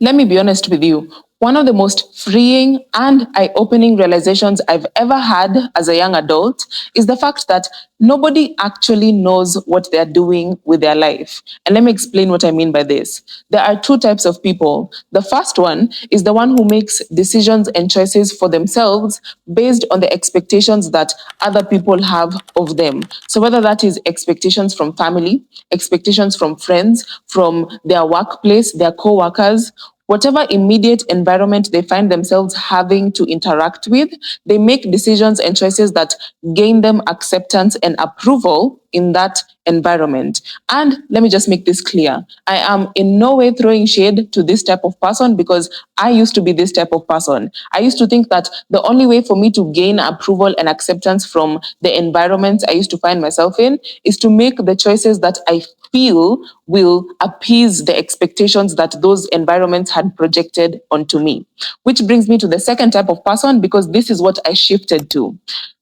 Let me be honest with you. One of the most freeing and eye-opening realizations I've ever had as a young adult is the fact that nobody actually knows what they're doing with their life. And let me explain what I mean by this. There are two types of people. The first one is the one who makes decisions and choices for themselves based on the expectations that other people have of them. So whether that is expectations from family, expectations from friends, from their workplace, their co-workers, whatever immediate environment they find themselves having to interact with, they make decisions and choices that gain them acceptance and approval in that environment. And let me just make this clear. I am in no way throwing shade to this type of person because I used to be this type of person. I used to think that the only way for me to gain approval and acceptance from the environments I used to find myself in is to make the choices that I feel will appease the expectations that those environments had projected onto me. Which brings me to the second type of person, because this is what I shifted to.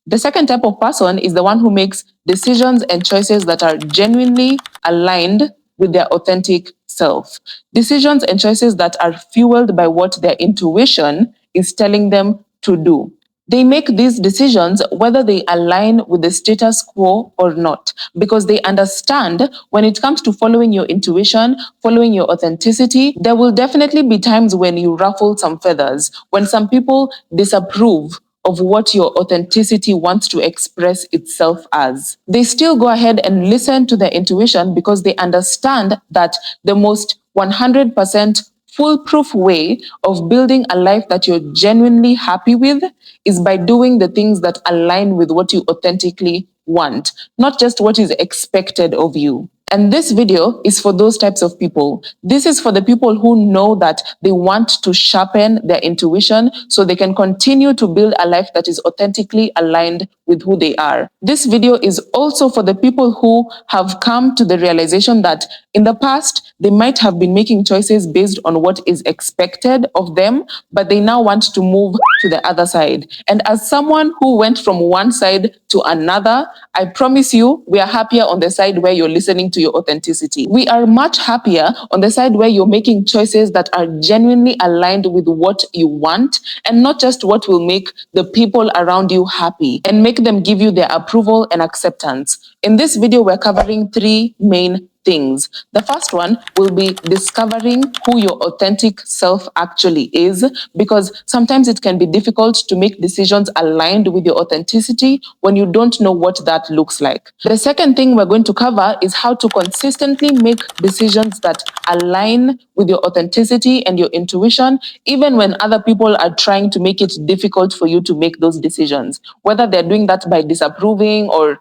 The second type of person is the one who makes decisions and choices that are genuinely aligned with their authentic self. Decisions and choices that are fueled by what their intuition is telling them to do. They make these decisions whether they align with the status quo or not, because they understand when it comes to following your intuition, following your authenticity, there will definitely be times when you ruffle some feathers, when some people disapprove of what your authenticity wants to express itself as. They still go ahead and listen to their intuition because they understand that the most 100% foolproof way of building a life that you're genuinely happy with is by doing the things that align with what you authentically want, not just what is expected of you. And this video is for those types of people. This is for the people who know that they want to sharpen their intuition so they can continue to build a life that is authentically aligned with who they are. This video is also for the people who have come to the realization that in the past, they might have been making choices based on what is expected of them, but they now want to move to the other side. And as someone who went from one side to another, I promise you, we are happier on the side where you're listening to your authenticity. We are much happier on the side where you're making choices that are genuinely aligned with what you want and not just what will make the people around you happy and make them give you their approval and acceptance. In this video, we're covering three main things. The first one will be discovering who your authentic self actually is, because sometimes it can be difficult to make decisions aligned with your authenticity when you don't know what that looks like. The second thing we're going to cover is how to consistently make decisions that align with your authenticity and your intuition, even when other people are trying to make it difficult for you to make those decisions, whether they're doing that by disapproving or,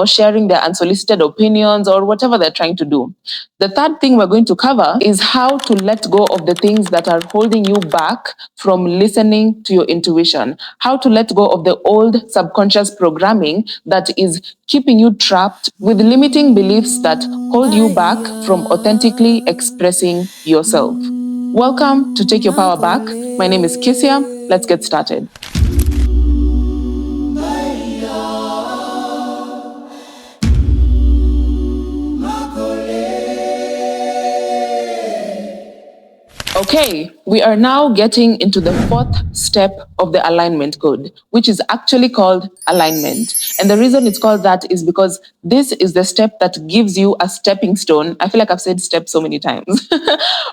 sharing their unsolicited opinions or whatever they're trying to do. The third thing we're going to cover is how to let go of the things that are holding you back from listening to your intuition, how to let go of the old subconscious programming that is keeping you trapped with limiting beliefs that hold you back from authentically expressing yourself. Welcome to Take Your Power Back. My name is Kisia. Let's get started. Okay, we are now getting into the fourth step of the alignment code, which is actually called alignment. And the reason it's called that is because this is the step that gives you a stepping stone. I feel like I've said step so many times.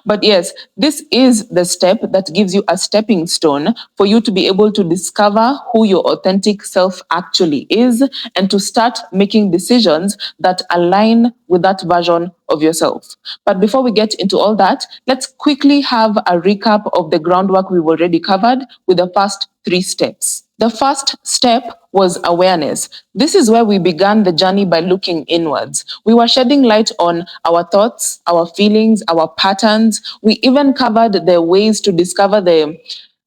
But yes, this is the step that gives you a stepping stone for you to be able to discover who your authentic self actually is and to start making decisions that align with that version of yourself. But before we get into all that, let's quickly have a recap of the groundwork we've already covered with the first three steps. The first step was awareness. This is where we began the journey by looking inwards. We were shedding light on our thoughts, our feelings, our patterns. We even covered the ways to discover the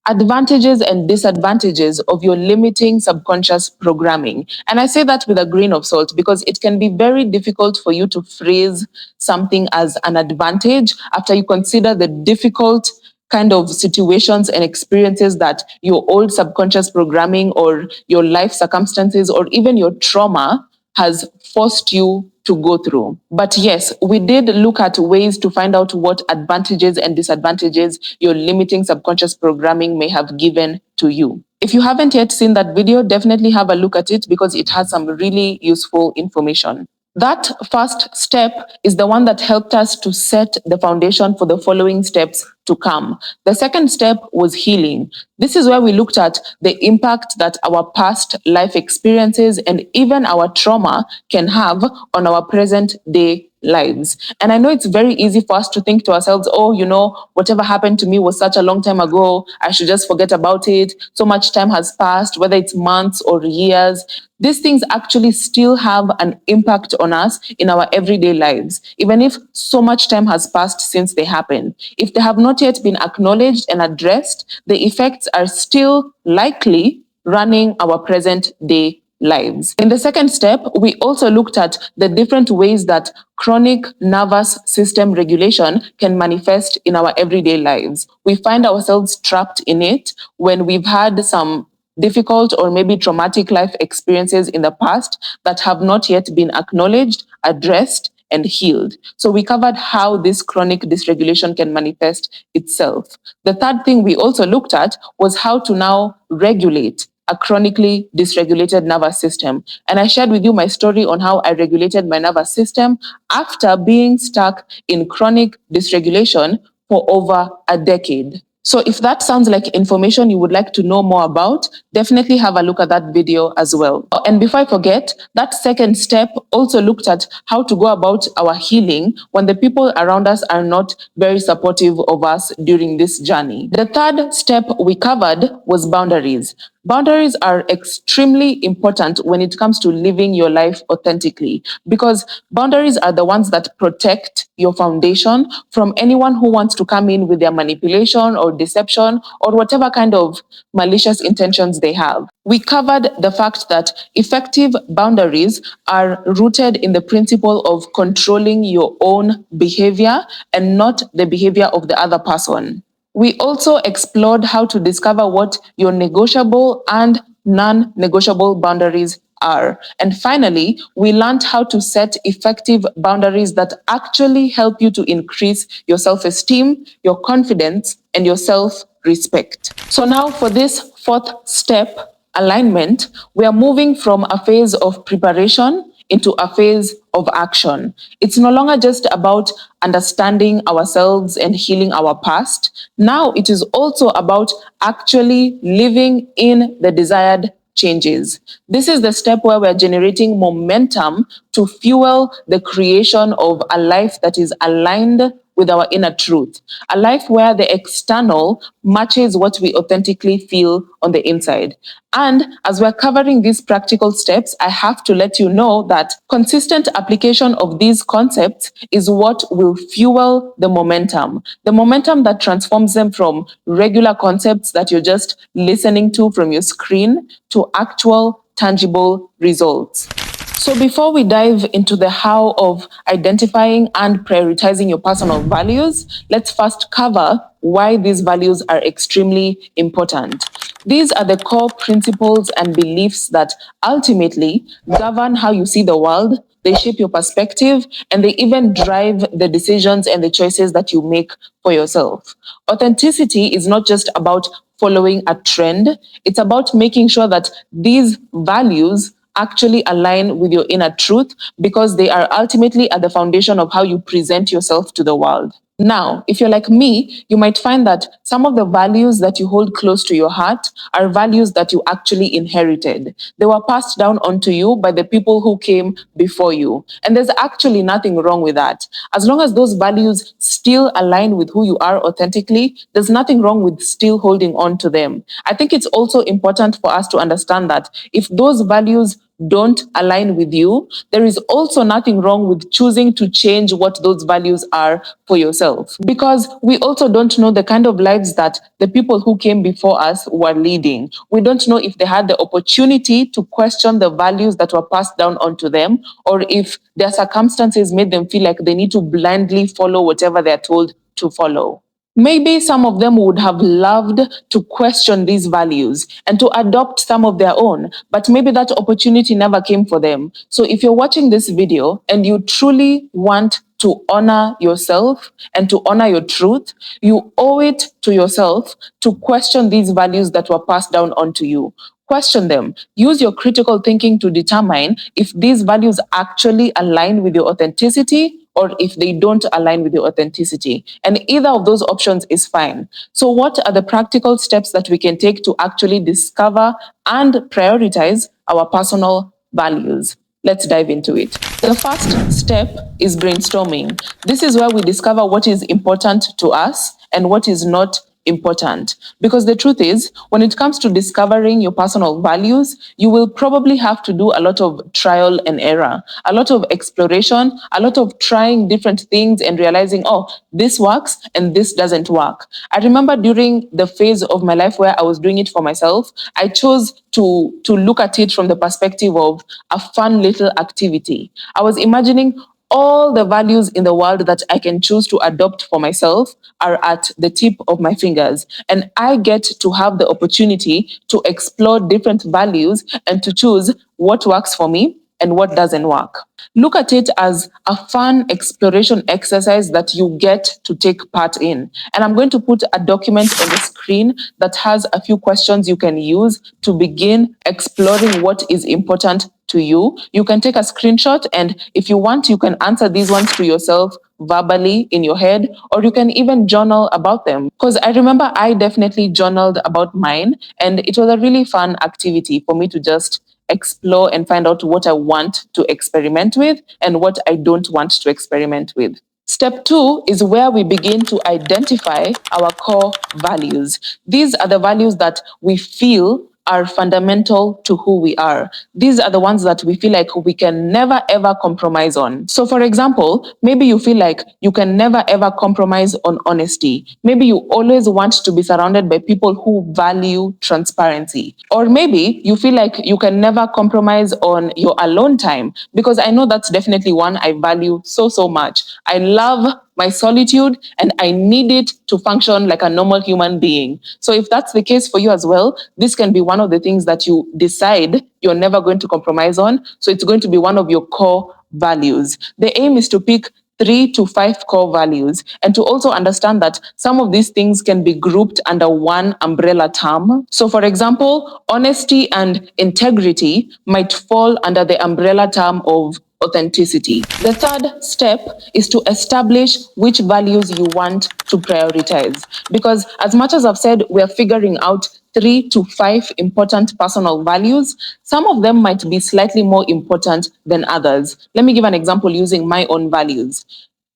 advantages and disadvantages of your limiting subconscious programming. And I say that with a grain of salt because it can be very difficult for you to phrase something as an advantage after you consider the difficult kind of situations and experiences that your old subconscious programming or your life circumstances or even your trauma has forced you to go through. But yes, we did look at ways to find out what advantages and disadvantages your limiting subconscious programming may have given to you. If you haven't yet seen that video, definitely have a look at it because it has some really useful information. That first step is the one that helped us to set the foundation for the following steps to come. The second step was healing. This is where we looked at the impact that our past life experiences and even our trauma can have on our present day lives. And I know it's very easy for us to think to ourselves, oh, whatever happened to me was such a long time ago. I should just forget about it. So much time has passed, whether it's months or years. These things actually still have an impact on us in our everyday lives, even if so much time has passed since they happened. If they have not yet been acknowledged and addressed, the effects are still likely running our present day lives. In the second step, we also looked at the different ways that chronic nervous system regulation can manifest in our everyday lives. We find ourselves trapped in it when we've had some difficult or maybe traumatic life experiences in the past that have not yet been acknowledged, addressed, and healed. So we covered how this chronic dysregulation can manifest itself. The third thing we also looked at was how to now regulate a chronically dysregulated nervous system. And I shared with you my story on how I regulated my nervous system after being stuck in chronic dysregulation for over a decade. So if that sounds like information you would like to know more about, definitely have a look at that video as well. And before I forget, that second step also looked at how to go about our healing when the people around us are not very supportive of us during this journey. The third step we covered was boundaries. Boundaries are extremely important when it comes to living your life authentically, because boundaries are the ones that protect your foundation from anyone who wants to come in with their manipulation or deception or whatever kind of malicious intentions they have. We covered the fact that effective boundaries are rooted in the principle of controlling your own behavior and not the behavior of the other person. We also explored how to discover what your negotiable and non-negotiable boundaries are. And finally, we learned how to set effective boundaries that actually help you to increase your self-esteem, your confidence, and your self-respect. So now for this fourth step, alignment, we are moving from a phase of preparation into a phase of action. It's no longer just about understanding ourselves and healing our past. Now it is also about actually living in the desired changes. This is the step where we're generating momentum to fuel the creation of a life that is aligned with our inner truth, a life where the external matches what we authentically feel on the inside. And as we're covering these practical steps, I have to let you know that consistent application of these concepts is what will fuel the momentum that transforms them from regular concepts that you're just listening to from your screen to actual tangible results. So before we dive into the how of identifying and prioritizing your personal values, let's first cover why these values are extremely important. These are the core principles and beliefs that ultimately govern how you see the world. They shape your perspective, and they even drive the decisions and the choices that you make for yourself. Authenticity is not just about following a trend. It's about making sure that these values actually align with your inner truth, because they are ultimately at the foundation of how you present yourself to the world. Now, if you're like me, you might find that some of the values that you hold close to your heart are values that you actually inherited. They were passed down onto you by the people who came before you. And there's actually nothing wrong with that. As long as those values still align with who you are authentically, there's nothing wrong with still holding on to them. I think it's also important for us to understand that if those values don't align with you, there is also nothing wrong with choosing to change what those values are for yourself. Because we also don't know the kind of lives that the people who came before us were leading. We don't know if they had the opportunity to question the values that were passed down onto them, or if their circumstances made them feel like they need to blindly follow whatever they're told to follow. Maybe some of them would have loved to question these values and to adopt some of their own, but maybe that opportunity never came for them. So if you're watching this video and you truly want to honor yourself and to honor your truth, you owe it to yourself to question these values that were passed down onto you. Question them. Use your critical thinking to determine if these values actually align with your authenticity or if they don't align with your authenticity. And either of those options is fine. So, what are the practical steps that we can take to actually discover and prioritize our personal values? Let's dive into it. The first step is brainstorming. This is where we discover what is important to us and what is not important. Because the truth is, when it comes to discovering your personal values, you will probably have to do a lot of trial and error, a lot of exploration, a lot of trying different things and realizing, oh, this works and this doesn't work. I remember during the phase of my life where I was doing it for myself, I chose to look at it from the perspective of a fun little activity. I was imagining all the values in the world that I can choose to adopt for myself are at the tip of my fingers. And I get to have the opportunity to explore different values and to choose what works for me and what doesn't work. Look at it as a fun exploration exercise that you get to take part in. And I'm going to put a document on the screen that has a few questions you can use to begin exploring what is important to you. You can take a screenshot, and if you want, you can answer these ones to yourself verbally in your head, or you can even journal about them. Because I remember I definitely journaled about mine, and it was a really fun activity for me to just explore and find out what I want to experiment with and what I don't want to experiment with. Step two is where we begin to identify our core values. These are the values that we feel are fundamental to who we are. These are the ones that we feel like we can never ever compromise on. So, for example, maybe you feel like you can never ever compromise on honesty. Maybe you always want to be surrounded by people who value transparency. Or maybe you feel like you can never compromise on your alone time, because I know that's definitely one I value so, so much. I love my solitude and I need it to function like a normal human being. So if that's the case for you as well, this can be one of the things that you decide you're never going to compromise on. So it's going to be one of your core values. The aim is to pick 3 to 5 core values and to also understand that some of these things can be grouped under one umbrella term. So, for example, honesty and integrity might fall under the umbrella term of authenticity. The third step is to establish which values you want to prioritize. Because as much as I've said, we're figuring out 3 to 5 important personal values, some of them might be slightly more important than others. Let me give an example using my own values.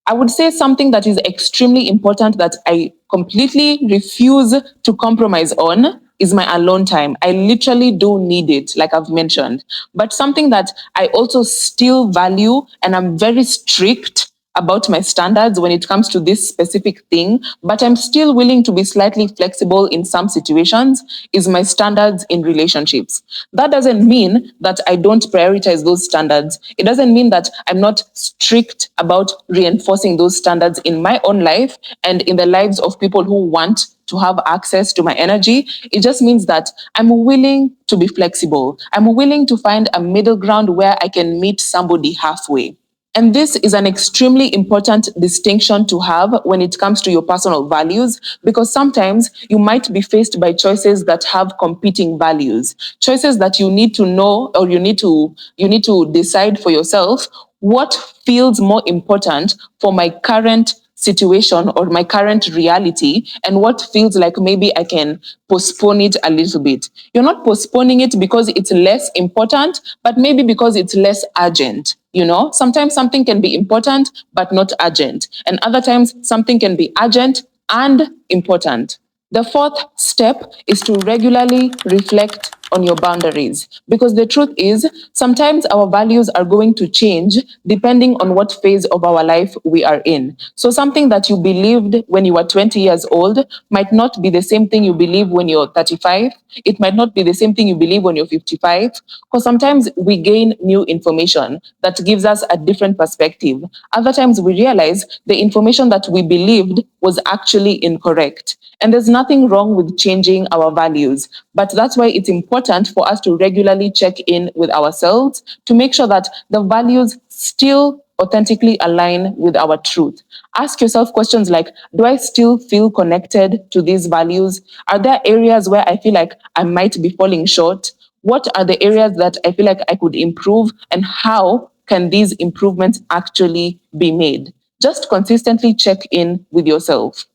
I would say something that is extremely important that I completely refuse to compromise on is my alone time. I literally do need it, like I've mentioned. But something that I also still value and I'm very strict about my standards when it comes to this specific thing, but I'm still willing to be slightly flexible in some situations, is my standards in relationships. That doesn't mean that I don't prioritize those standards. It doesn't mean that I'm not strict about reinforcing those standards in my own life and in the lives of people who want to have access to my energy. It just means that I'm willing to be flexible. I'm willing to find a middle ground where I can meet somebody halfway. And this is an extremely important distinction to have when it comes to your personal values, because sometimes you might be faced by choices that have competing values, choices that you need to know, or you need to decide for yourself what feels more important for my current situation or my current reality, and what feels like maybe I can postpone it a little bit. You're not postponing it because it's less important, but maybe because it's less urgent. You know, sometimes something can be important but not urgent, and other times something can be urgent and important. The fourth step is to regularly reflect on your boundaries. Because the truth is, sometimes our values are going to change depending on what phase of our life we are in. So something that you believed when you were 20 years old might not be the same thing you believe when you're 35. It might not be the same thing you believe when you're 55. Because sometimes we gain new information that gives us a different perspective. Other times we realize the information that we believed was actually incorrect. And there's nothing wrong with changing our values. But that's why it's important for us to regularly check in with ourselves to make sure that the values still authentically align with our truth. Ask yourself questions like, do I still feel connected to these values? Are there areas where I feel like I might be falling short? What are the areas that I feel like I could improve? And how can these improvements actually be made? Just consistently check in with yourself.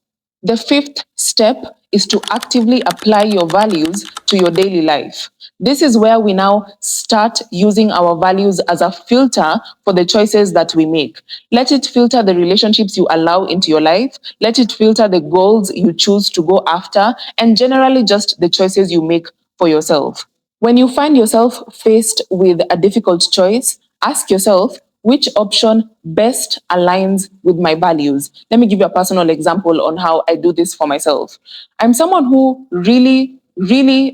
The fifth step is to actively apply your values to your daily life. This is where we now start using our values as a filter for the choices that we make. Let it filter the relationships you allow into your life. Let it filter the goals you choose to go after, and generally just the choices you make for yourself. When you find yourself faced with a difficult choice, ask yourself, which option best aligns with my values? Let me give you a personal example on how I do this for myself. I'm someone who really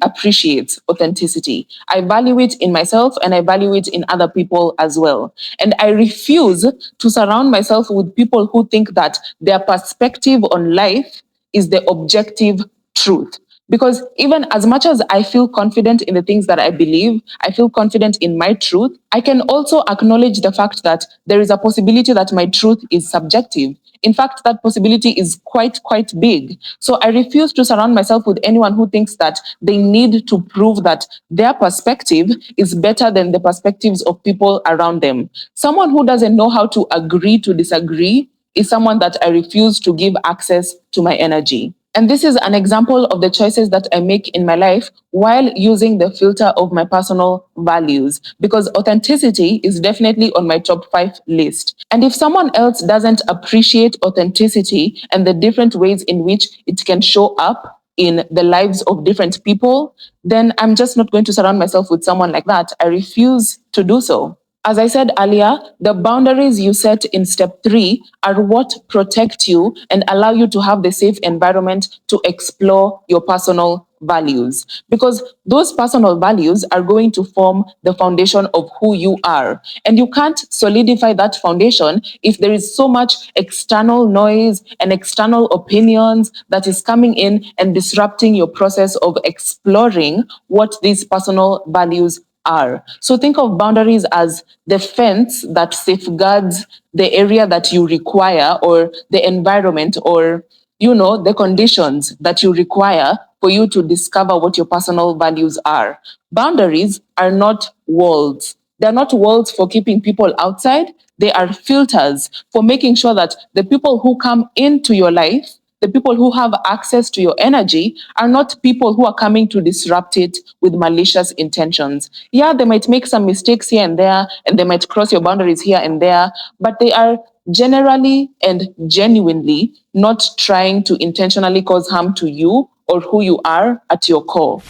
appreciates authenticity. I value it in myself and I value it in other people as well. And I refuse to surround myself with people who think that their perspective on life is the objective truth. Because even as much as I feel confident in the things that I believe, I feel confident in my truth, I can also acknowledge the fact that there is a possibility that my truth is subjective. In fact, that possibility is quite big. So I refuse to surround myself with anyone who thinks that they need to prove that their perspective is better than the perspectives of people around them. Someone who doesn't know how to agree to disagree is someone that I refuse to give access to my energy. And this is an example of the choices that I make in my life while using the filter of my personal values, because authenticity is definitely on my top 5 list. And if someone else doesn't appreciate authenticity and the different ways in which it can show up in the lives of different people, then I'm just not going to surround myself with someone like that. I refuse to do so. As I said earlier, the boundaries you set in step 3 are what protect you and allow you to have the safe environment to explore your personal values. Because those personal values are going to form the foundation of who you are. And you can't solidify that foundation if there is so much external noise and external opinions that is coming in and disrupting your process of exploring what these personal values are. So think of boundaries as the fence that safeguards the area that you require, or the environment, or the conditions that you require for you to discover what your personal values are. Boundaries are not walls. They're not walls for keeping people outside. They are filters for making sure that the people who come into your life, the people who have access to your energy, are not people who are coming to disrupt it with malicious intentions. Yeah, they might make some mistakes here and there, and they might cross your boundaries here and there, but they are generally and genuinely not trying to intentionally cause harm to you or who you are at your core.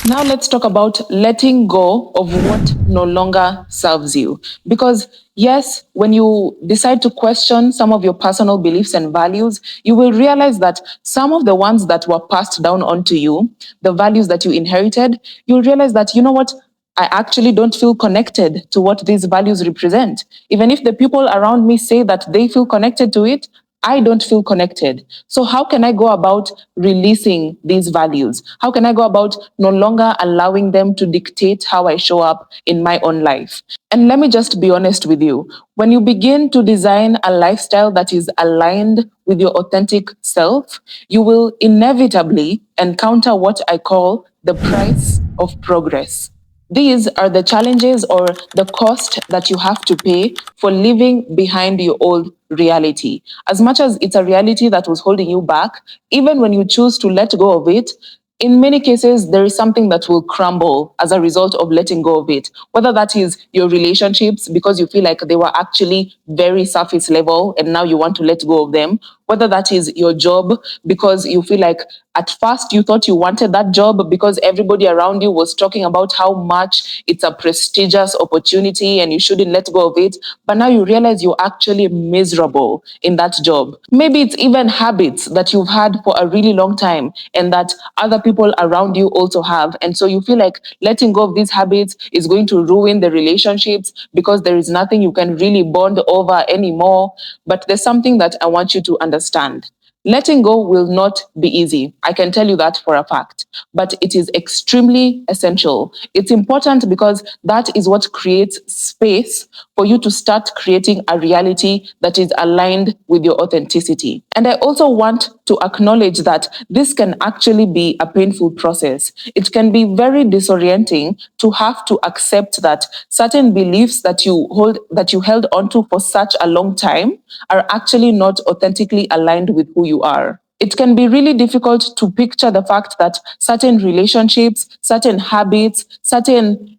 Now let's talk about letting go of what no longer serves you. Because yes, when you decide to question some of your personal beliefs and values, you will realize that some of the ones that were passed down onto you, the values that you inherited, you'll realize that, you know what, I actually don't feel connected to what these values represent. Even if the people around me say that they feel connected to it, I don't feel connected. So how can I go about releasing these values? How can I go about no longer allowing them to dictate how I show up in my own life? And let me just be honest with you. When you begin to design a lifestyle that is aligned with your authentic self, you will inevitably encounter what I call the price of progress. These are the challenges or the cost that you have to pay for leaving behind your old reality. As much as it's a reality that was holding you back, even when you choose to let go of it, in many cases, there is something that will crumble as a result of letting go of it. Whether that is your relationships, because you feel like they were actually very surface level and now you want to let go of them. whether that is your job, because you feel like at first you thought you wanted that job because everybody around you was talking about how much it's a prestigious opportunity and you shouldn't let go of it, but now you realize you're actually miserable in that job. Maybe it's even habits that you've had for a really long time and that other people around you also have, and so you feel like letting go of these habits is going to ruin the relationships because there is nothing you can really bond over anymore. But there's something that I want you to understand. Letting go will not be easy. I can tell you that for a fact, but it is extremely essential. It's important because that is what creates space for you to start creating a reality that is aligned with your authenticity. And I also want to acknowledge that this can actually be a painful process. It can be very disorienting to have to accept that certain beliefs that you held onto for such a long time are actually not authentically aligned with who you are. It can be really difficult to picture the fact that certain relationships, certain habits, certain,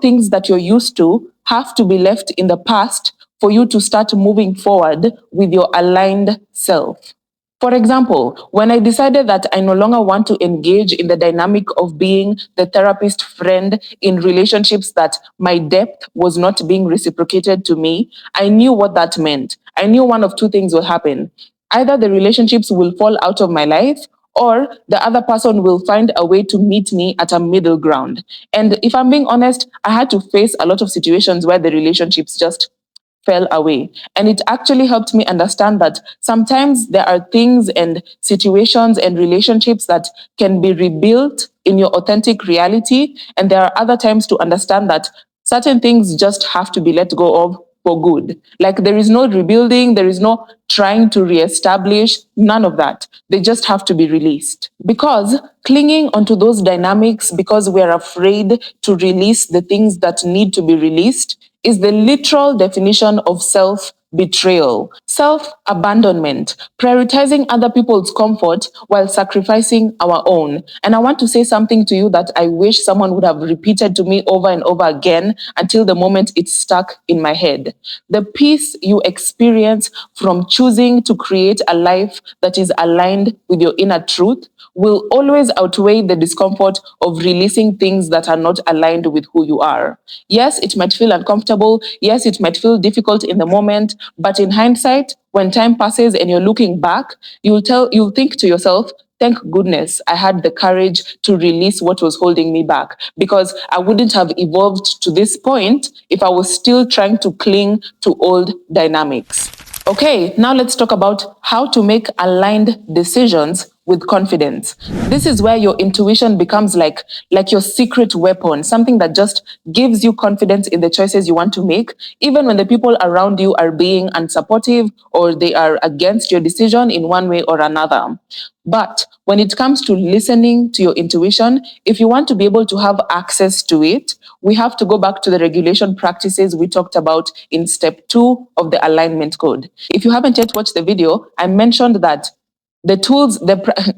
things that you're used to have to be left in the past for you to start moving forward with your aligned self. For example, when I decided that I no longer want to engage in the dynamic of being the therapist friend in relationships that my depth was not being reciprocated to me, I knew what that meant. I knew one of two things will happen. Either the relationships will fall out of my life, or the other person will find a way to meet me at a middle ground. And if I'm being honest, I had to face a lot of situations where the relationships just fell away. And it actually helped me understand that sometimes there are things and situations and relationships that can be rebuilt in your authentic reality. And there are other times to understand that certain things just have to be let go of for good. Like there is no rebuilding, there is no trying to reestablish, none of that. They just have to be released. Because clinging onto those dynamics because we're afraid to release the things that need to be released is the literal definition of self betrayal, self abandonment, prioritizing other people's comfort while sacrificing our own. And I want to say something to you that I wish someone would have repeated to me over and over again until the moment it stuck in my head. The peace you experience from choosing to create a life that is aligned with your inner truth will always outweigh the discomfort of releasing things that are not aligned with who you are. Yes, it might feel uncomfortable. Yes, it might feel difficult in the moment, but in hindsight, when time passes and you're looking back, you'll think to yourself, thank goodness I had the courage to release what was holding me back, because I wouldn't have evolved to this point if I was still trying to cling to old dynamics. Okay, now let's talk about how to make aligned decisions with confidence. This is where your intuition becomes like your secret weapon, something that just gives you confidence in the choices you want to make, even when the people around you are being unsupportive or they are against your decision in one way or another. But when it comes to listening to your intuition, if you want to be able to have access to it, we have to go back to the regulation practices we talked about in step 2 of the alignment code. If you haven't yet watched the video, I mentioned that the tools,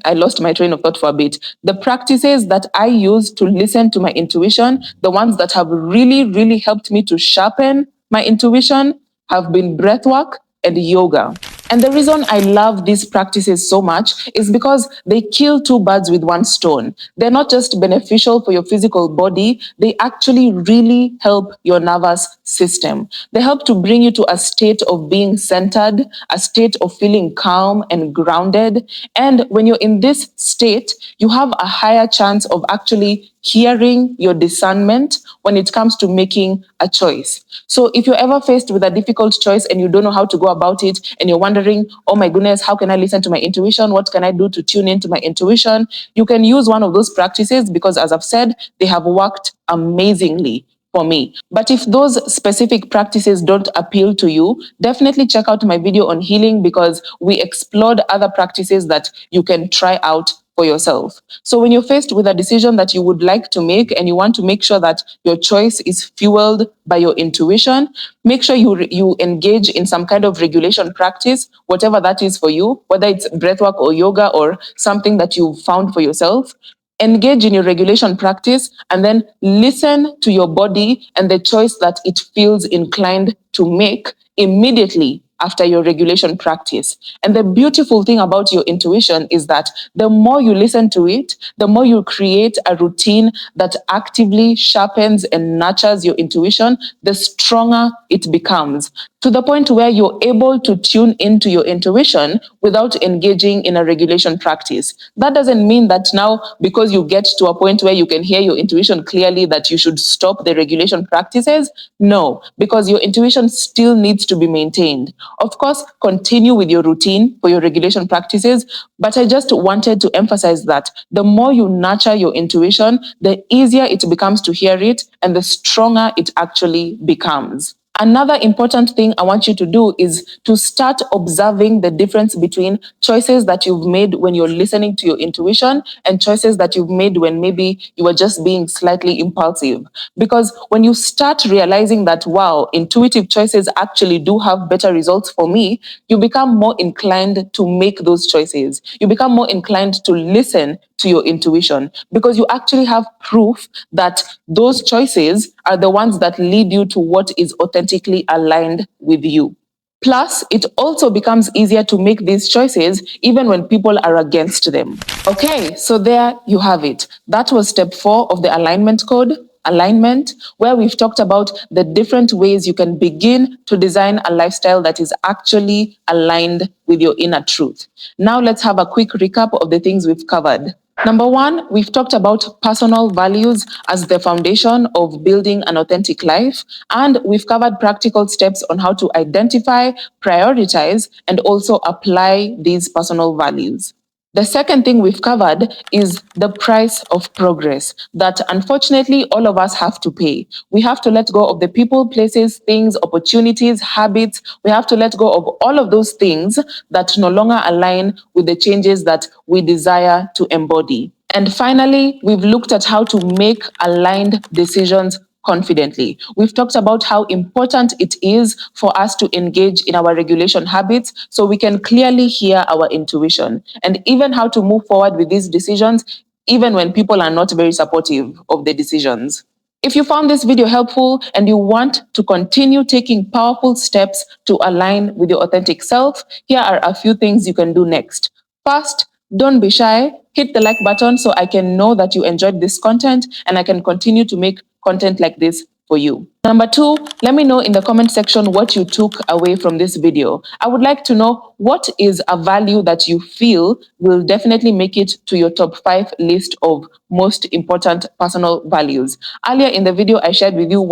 I lost my train of thought for a bit. The practices that I use to listen to my intuition, the ones that have really, really helped me to sharpen my intuition, have been breathwork and yoga. And the reason I love these practices so much is because they kill two birds with one stone. They're not just beneficial for your physical body, they actually really help your nervous system. They help to bring you to a state of being centered, a state of feeling calm and grounded. And when you're in this state, you have a higher chance of actually hearing your discernment when it comes to making a choice. So if you're ever faced with a difficult choice and you don't know how to go about it, and you're wondering, oh my goodness, how can I listen to my intuition? What can I do to tune into my intuition? You can use one of those practices because, as I've said, they have worked amazingly for me. But if those specific practices don't appeal to you, definitely check out my video on healing, because we explored other practices that you can try out for yourself. So when you're faced with a decision that you would like to make and you want to make sure that your choice is fueled by your intuition, make sure you engage in some kind of regulation practice, whatever that is for you, whether it's breathwork or yoga or something that you've found for yourself. Engage in your regulation practice and then listen to your body and the choice that it feels inclined to make immediately after your regulation practice. And the beautiful thing about your intuition is that the more you listen to it, the more you create a routine that actively sharpens and nurtures your intuition, the stronger it becomes, to the point where you're able to tune into your intuition without engaging in a regulation practice. That doesn't mean that now, because you get to a point where you can hear your intuition clearly, that you should stop the regulation practices. No, because your intuition still needs to be maintained. Of course, continue with your routine for your regulation practices, but I just wanted to emphasize that the more you nurture your intuition, the easier it becomes to hear it and the stronger it actually becomes. Another important thing I want you to do is to start observing the difference between choices that you've made when you're listening to your intuition and choices that you've made when maybe you were just being slightly impulsive. Because when you start realizing that, wow, intuitive choices actually do have better results for me, you become more inclined to make those choices. You become more inclined to listen to your intuition because you actually have proof that those choices are the ones that lead you to what is authentically aligned with you. Plus, it also becomes easier to make these choices even when people are against them. Okay, so there you have it. That was step 4 of the alignment code. Alignment, where we've talked about the different ways you can begin to design a lifestyle that is actually aligned with your inner truth. Now, let's have a quick recap of the things we've covered. Number 1, we've talked about personal values as the foundation of building an authentic life, and we've covered practical steps on how to identify, prioritize, and also apply these personal values. The second thing we've covered is the price of progress that unfortunately all of us have to pay. We have to let go of the people, places, things, opportunities, habits. We have to let go of all of those things that no longer align with the changes that we desire to embody. And finally, we've looked at how to make aligned decisions confidently. We've talked about how important it is for us to engage in our regulation habits so we can clearly hear our intuition, and even how to move forward with these decisions even when people are not very supportive of the decisions. If you found this video helpful and you want to continue taking powerful steps to align with your authentic self, here are a few things you can do next. First, don't be shy. Hit the like button so I can know that you enjoyed this content and I can continue to make content like this for you. Number 2, let me know in the comment section what you took away from this video. I would like to know what is a value that you feel will definitely make it to your top 5 list of most important personal values. Earlier in the video, I shared with you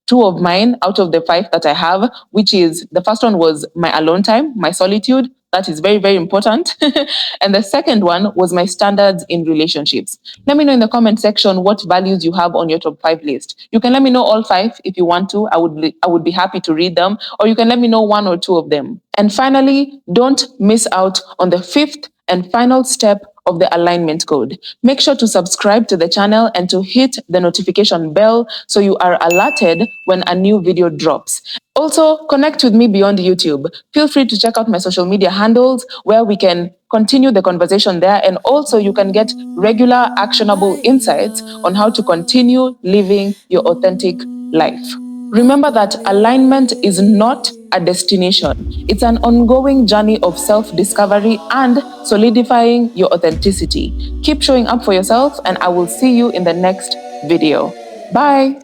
two of mine out of the 5 that I have, which is the first one was my alone time, my solitude. That is very, very important. And the second one was my standards in relationships. Let me know in the comment section what values you have on your top 5 list. You can let me know all 5 if you want to. I would be happy to read them, or you can let me know 1 or 2 of them. And finally, don't miss out on the 5th and final step of the alignment code. Make sure to subscribe to the channel and to hit the notification bell so you are alerted when a new video drops. Also, connect with me beyond YouTube. Feel free to check out my social media handles where we can continue the conversation there, and also you can get regular actionable insights on how to continue living your authentic life. Remember that alignment is not a destination. It's an ongoing journey of self-discovery and solidifying your authenticity. Keep showing up for yourself, and I will see you in the next video. Bye.